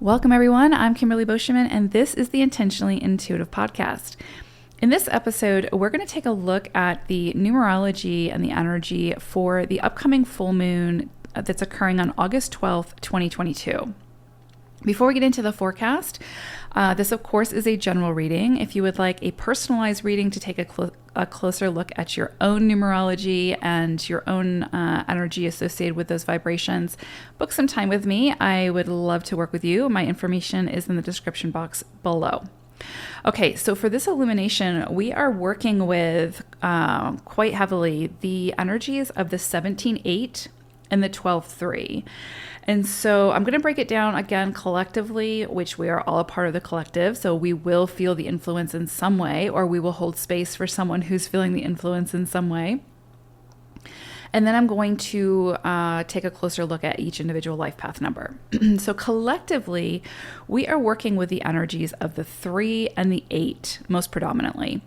Welcome, everyone. I'm Kimberly Boscheman, and this is the Intentionally Intuitive Podcast. In this episode, we're going to take a look at the numerology and the energy for the upcoming full moon that's occurring on August 12th, 2022. Before we get into the forecast, this, of course, is a general reading. If you would like a personalized reading to take a closer look at your own numerology and your own energy associated with those vibrations, book some time with me. I would love to work with you. My information is in the description box below. Okay, so for this illumination, we are working with quite heavily the energies of the 17-8 and the 12-3. And so I'm going to break it down again collectively, which we are all a part of the collective. So we will feel the influence in some way, or we will hold space for someone who's feeling the influence in some way. And then I'm going to take a closer look at each individual life path number. So collectively, we are working with the energies of the 3 and the 8, most predominantly.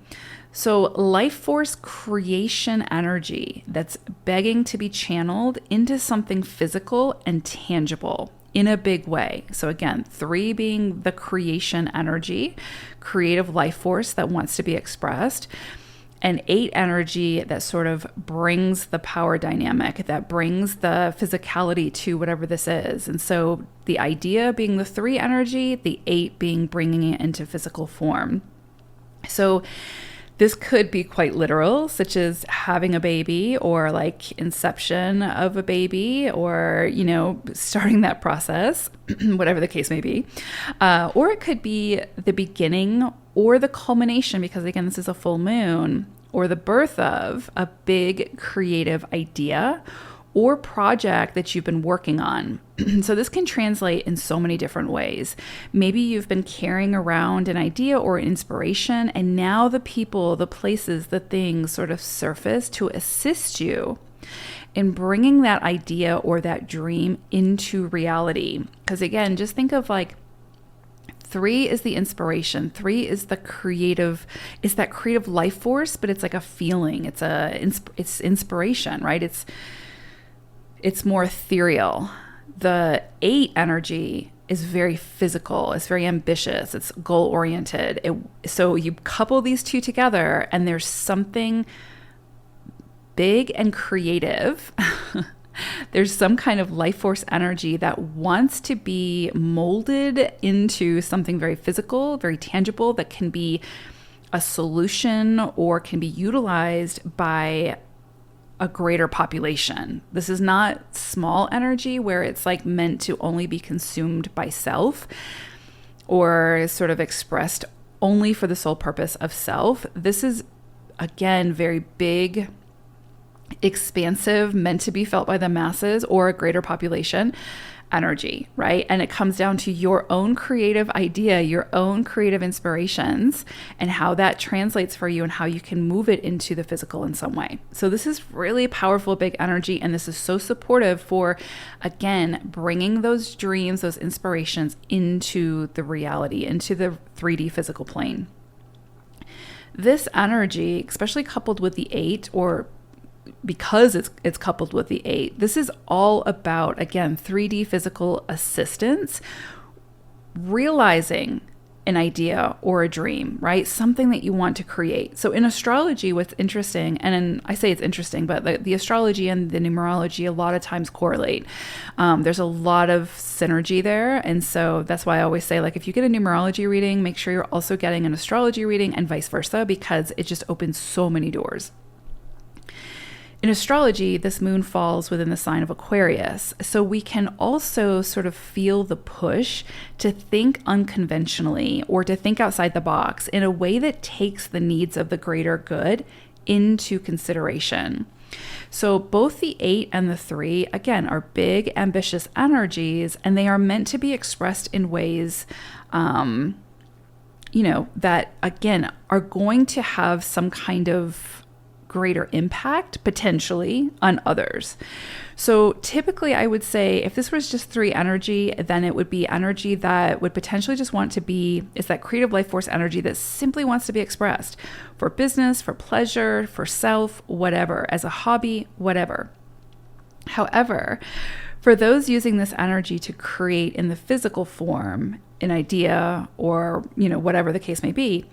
So life force creation energy that's begging to be channeled into something physical and tangible in a big way. So again, 3 being the creation energy, creative life force that wants to be expressed, and 8 energy that sort of brings the power dynamic, that brings the physicality to whatever this is. And so the idea being the 3 energy, the 8 being bringing it into physical form. So this could be quite literal, such as having a baby or like inception of a baby or, starting that process, whatever the case may be. Or it could be the beginning or the culmination, because again, this is a full moon, or the birth of a big creative idea or project that you've been working on. So this can translate in so many different ways. Maybe you've been carrying around an idea or inspiration, and now the people, the places, the things sort of surface to assist you in bringing that idea or that dream into reality. Because again, just think of like 3 is the inspiration. 3 is the creative, it's that creative life force, but it's like a feeling. It's inspiration, right? It's more ethereal. The 8 energy is very physical. It's very ambitious. It's goal-oriented. So you couple these two together and there's something big and creative. There's some kind of life force energy that wants to be molded into something very physical, very tangible, that can be a solution or can be utilized by a greater population. This is not small energy where it's like meant to only be consumed by self or sort of expressed only for the sole purpose of self. This is, again, very big, expansive, meant to be felt by the masses or a greater population energy, right? And it comes down to your own creative idea, your own creative inspirations, and how that translates for you and how you can move it into the physical in some way. So this is really powerful, big energy. And this is so supportive for, again, bringing those dreams, those inspirations into the reality, into the 3D physical plane. This energy, especially coupled with the 8, or because it's coupled with the 8, this is all about, again, 3D physical assistance, realizing an idea or a dream, right? Something that you want to create. So in astrology, what's interesting, and I say it's interesting, but the astrology and the numerology a lot of times correlate. There's a lot of synergy there. And so that's why I always say, like, if you get a numerology reading, make sure you're also getting an astrology reading and vice versa, because it just opens so many doors. In astrology, this moon falls within the sign of Aquarius, so we can also sort of feel the push to think unconventionally or to think outside the box in a way that takes the needs of the greater good into consideration. So both the 8 and the 3, again, are big, ambitious energies, and they are meant to be expressed in ways that, again, are going to have some kind of greater impact potentially on others. So typically I would say if this was just 3 energy, then it would be energy that would potentially just want to be, it's that creative life force energy that simply wants to be expressed for business, for pleasure, for self, whatever, as a hobby, whatever. However, For those using this energy to create in the physical form an idea or, whatever the case may be,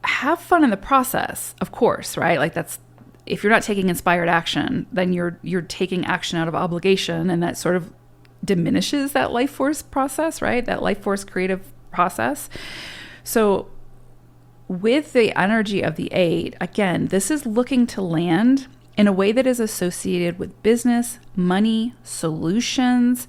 have fun in the process, of course, right? Like that's, if you're not taking inspired action, then you're taking action out of obligation, and that sort of diminishes that life force process, right? That life force creative process. So with the energy of the 8, again, this is looking to land in a way that is associated with business, money, solutions,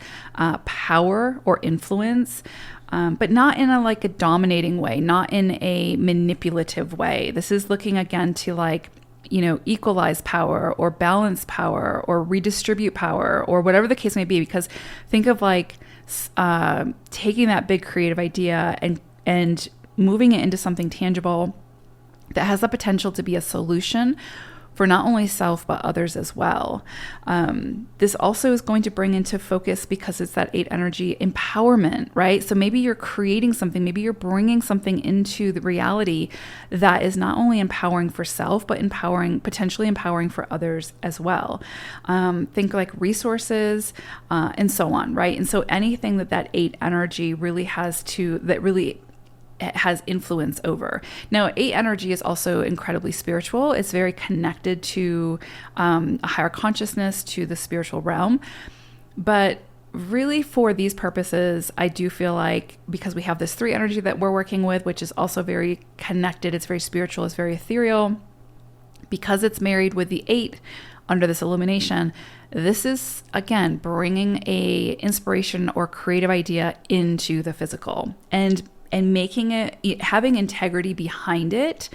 power or influence, but not in a dominating way, not in a manipulative way. This is looking again to equalize power or balance power or redistribute power or whatever the case may be. Because think of taking that big creative idea and moving it into something tangible that has the potential to be a solution for not only self, but others as well. This also is going to bring into focus, because it's that 8 energy, empowerment, right? So maybe you're creating something, maybe you're bringing something into the reality that is not only empowering for self, but potentially empowering for others as well. Think like resources and so on, right? And so anything that 8 energy really has influence over. Now, 8 energy is also incredibly spiritual. It's very connected to a higher consciousness, to the spiritual realm. But really for these purposes, I do feel like, because we have this 3 energy that we're working with, which is also very connected, it's very spiritual, it's very ethereal, because it's married with the 8 under this illumination, this is, again, bringing a inspiration or creative idea into the physical and making it, having integrity behind it,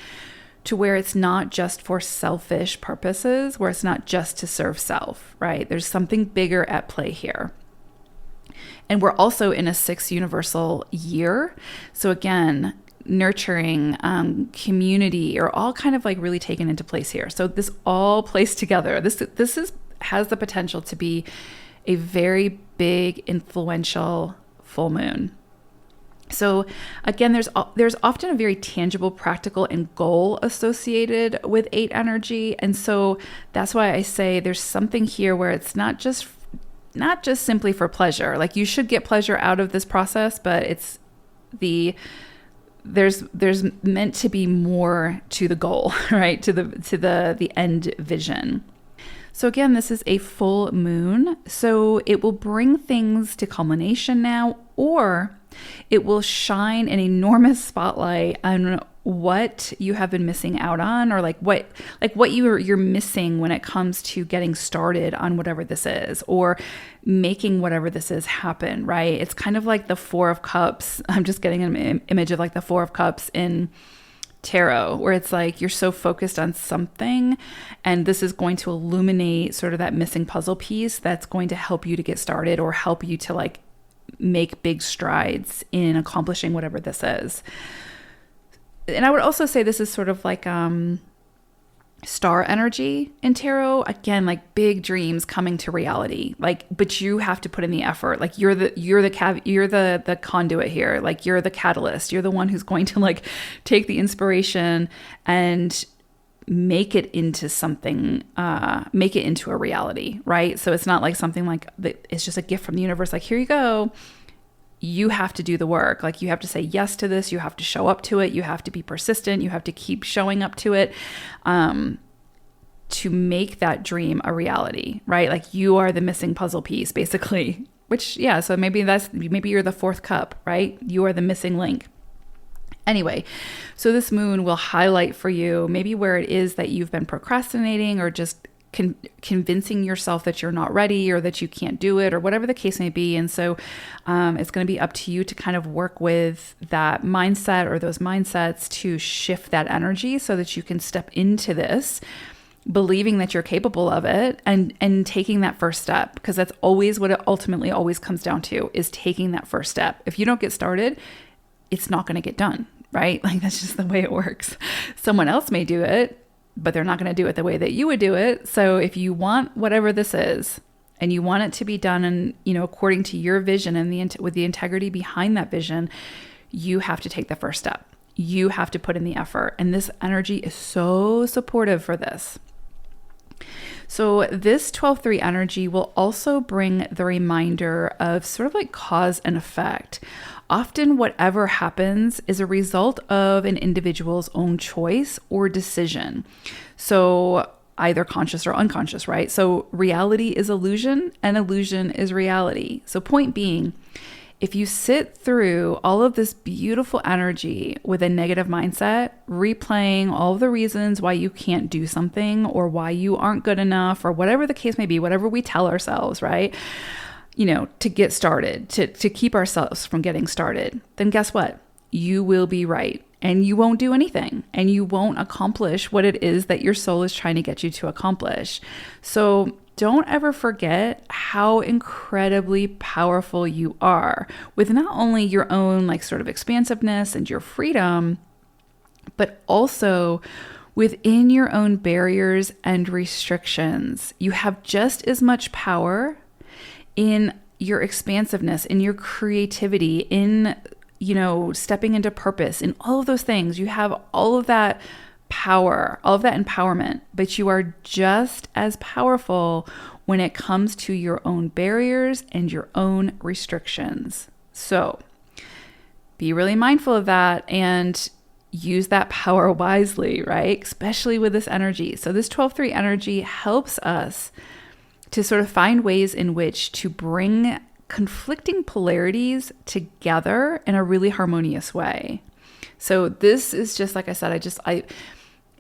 to where it's not just for selfish purposes, where it's not just to serve self, right? There's something bigger at play here. And we're also in a 6 universal year. So again, nurturing, community are all kind of really taken into place here. So this all plays together. This has the potential to be a very big, influential full moon. So again, there's often a very tangible, practical, and goal associated with 8 energy. And so that's why I say there's something here where it's not just simply for pleasure. Like, you should get pleasure out of this process, but there's meant to be more to the goal, right? To the end vision. So again, this is a full moon. So it will bring things to culmination now, or it will shine an enormous spotlight on what you have been missing out on, or what you're missing when it comes to getting started on whatever this is, or making whatever this is happen, right? It's kind of like the 4 of Cups. I'm just getting an image of the 4 of Cups in tarot, where it's you're so focused on something, and this is going to illuminate sort of that missing puzzle piece that's going to help you to get started, or help you to make big strides in accomplishing whatever this is. And I would also say this is sort of star energy in tarot. Again, big dreams coming to reality. But you have to put in the effort. You're the conduit here. You're the catalyst. You're the one who's going to take the inspiration and make it into something, make it into a reality, right? So it's not something that it's just a gift from the universe. Here you go. You have to do the work. You have to say yes to this. You have to show up to it. You have to be persistent. You have to keep showing up to it, to make that dream a reality, right? You are the missing puzzle piece, basically, which, yeah. So maybe you're the 4th cup, right? You are the missing link. Anyway, so this moon will highlight for you maybe where it is that you've been procrastinating, or just convincing yourself that you're not ready, or that you can't do it, or whatever the case may be. And so it's going to be up to you to kind of work with that mindset, or those mindsets, to shift that energy so that you can step into this believing that you're capable of it, and taking that first step, because that's always what it ultimately always comes down to, is taking that first step. If you don't get started, it's not going to get done, right? That's just the way it works. Someone else may do it, but they're not going to do it the way that you would do it. So if you want whatever this is, and you want it to be done and, according to your vision, and with the integrity behind that vision, you have to take the first step. You have to put in the effort. And this energy is so supportive for this. So this 12-3 energy will also bring the reminder of sort of like cause and effect. Often whatever happens is a result of an individual's own choice or decision. So either conscious or unconscious, right? So reality is illusion and illusion is reality. So point being, if you sit through all of this beautiful energy with a negative mindset, replaying all of the reasons why you can't do something or why you aren't good enough or whatever the case may be, whatever we tell ourselves, right? To get started, to keep ourselves from getting started, then guess what? You will be right and you won't do anything and you won't accomplish what it is that your soul is trying to get you to accomplish. So don't ever forget how incredibly powerful you are with not only your own like sort of expansiveness and your freedom, but also within your own barriers and restrictions. You have just as much power in your expansiveness, in your creativity, in, stepping into purpose, in all of those things. You have all of that power, all of that empowerment, but you are just as powerful when it comes to your own barriers and your own restrictions. So be really mindful of that and use that power wisely, right? Especially with this energy. So this 12-3 energy helps us to sort of find ways in which to bring conflicting polarities together in a really harmonious way. So this is just, like I said,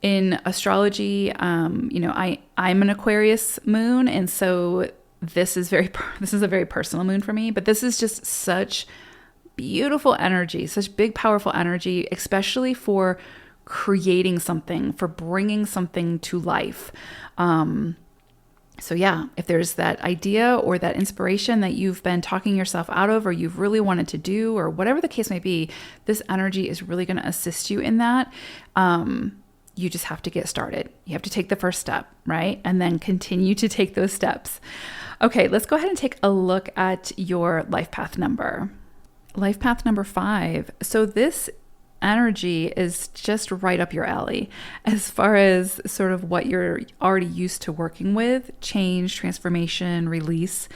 in astrology, I'm an Aquarius moon. And so this is a very personal moon for me, but this is just such beautiful energy, such big, powerful energy, especially for creating something, for bringing something to life. So yeah, if there's that idea or that inspiration that you've been talking yourself out of, or you've really wanted to do, or whatever the case may be, this energy is really going to assist you in that. You just have to get started. You have to take the first step, right? And then continue to take those steps. Okay, let's go ahead and take a look at your life path number. Life path number 5. So this energy is just right up your alley as far as sort of what you're already used to working with: change, transformation, release.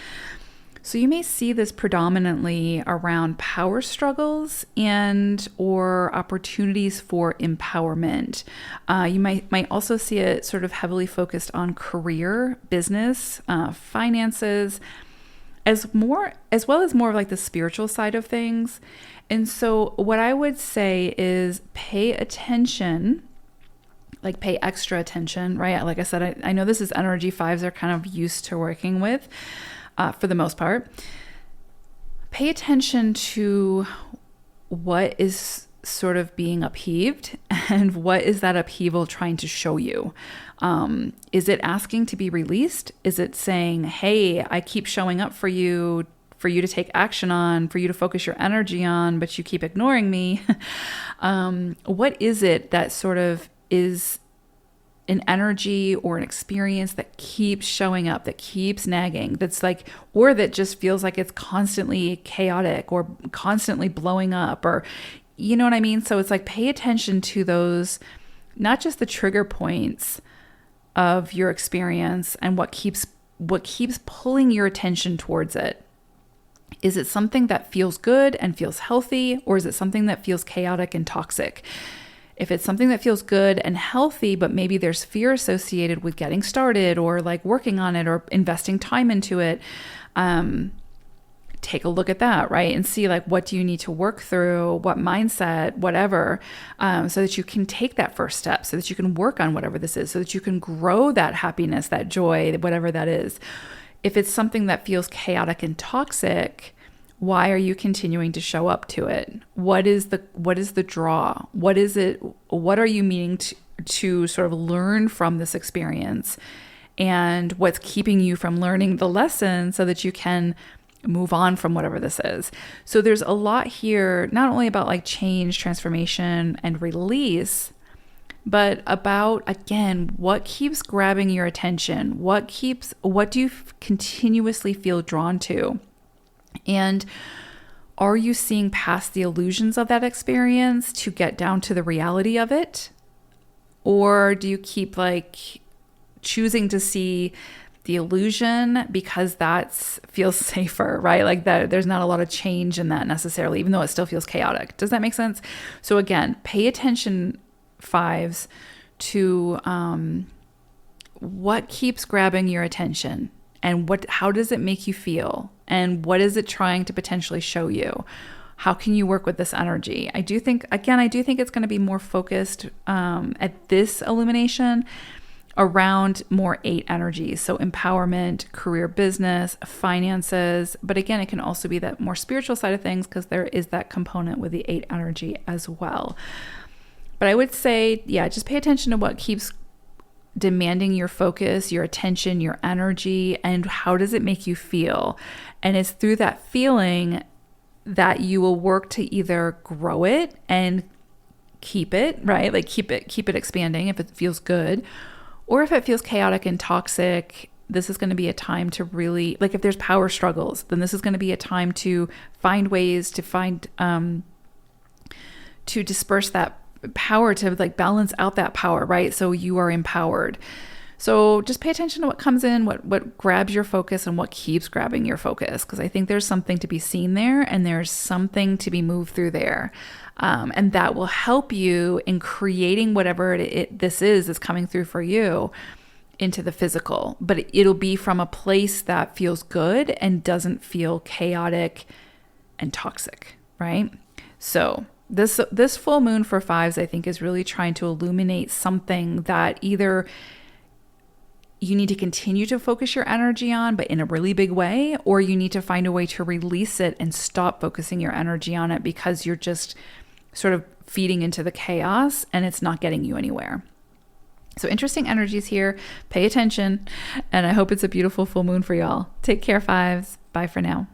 So you may see this predominantly around power struggles and or opportunities for empowerment. You might also see it sort of heavily focused on career, business, finances, as well as more of like the spiritual side of things. And so what I would say is pay attention, like pay extra attention, right? Like I said, I know this is energy 5s are kind of used to working with for the most part. Pay attention to what is sort of being upheaved and what is that upheaval trying to show you. Is it asking to be released? Is it saying, hey, I keep showing up for you to take action on, for you to focus your energy on, but you keep ignoring me? What is it that sort of is an energy or an experience that keeps showing up, that keeps nagging, that's like, or that just feels like it's constantly chaotic or constantly blowing up, or, you know what I mean? So it's like, pay attention to those, not just the trigger points of your experience and what keeps pulling your attention towards it. Is it something that feels good and feels healthy, or is it something that feels chaotic and toxic? If it's something that feels good and healthy, but maybe there's fear associated with getting started or like working on it or investing time into it, take a look at that, right? And see like, what do you need to work through, what mindset, whatever, so that you can take that first step, so that you can work on whatever this is, so that you can grow that happiness, that joy, whatever that is. If it's something that feels chaotic and toxic, why are you continuing to show up to it? What is the draw? What is it? What are you meaning to sort of learn from this experience? And what's keeping you from learning the lesson so that you can move on from whatever this is? So there's a lot here, not only about like change, transformation, and release, but about, again, what keeps grabbing your attention? What do you continuously feel drawn to? And are you seeing past the illusions of that experience to get down to the reality of it? Or do you keep like choosing to see the illusion because that feels safer, right? Like that there's not a lot of change in that necessarily, even though it still feels chaotic. Does that make sense? So again, pay attention, fives, to what keeps grabbing your attention and how does it make you feel? And what is it trying to potentially show you? How can you work with this energy? I do think it's going to be more focused at this illumination around more 8 energies. So empowerment, career, business, finances. But again, it can also be that more spiritual side of things because there is that component with the 8 energy as well. But I would say, just pay attention to what keeps demanding your focus, your attention, your energy, and how does it make you feel? And it's through that feeling that you will work to either grow it and keep it, right? Like keep it expanding if it feels good. Or if it feels chaotic and toxic, this is going to be a time to really, like if there's power struggles, then this is going to be a time to find ways to to disperse that power, to like balance out that power, right? So you are empowered. So just pay attention to what comes in, what grabs your focus and what keeps grabbing your focus. Because I think there's something to be seen there and there's something to be moved through there. And that will help you in creating whatever this is coming through for you into the physical. But it'll be from a place that feels good and doesn't feel chaotic and toxic, right? So this full moon for fives, I think, is really trying to illuminate something that either you need to continue to focus your energy on, but in a really big way, or you need to find a way to release it and stop focusing your energy on it because you're just sort of feeding into the chaos and it's not getting you anywhere. So interesting energies here. Pay attention. And I hope it's a beautiful full moon for y'all. Take care, fives. Bye for now.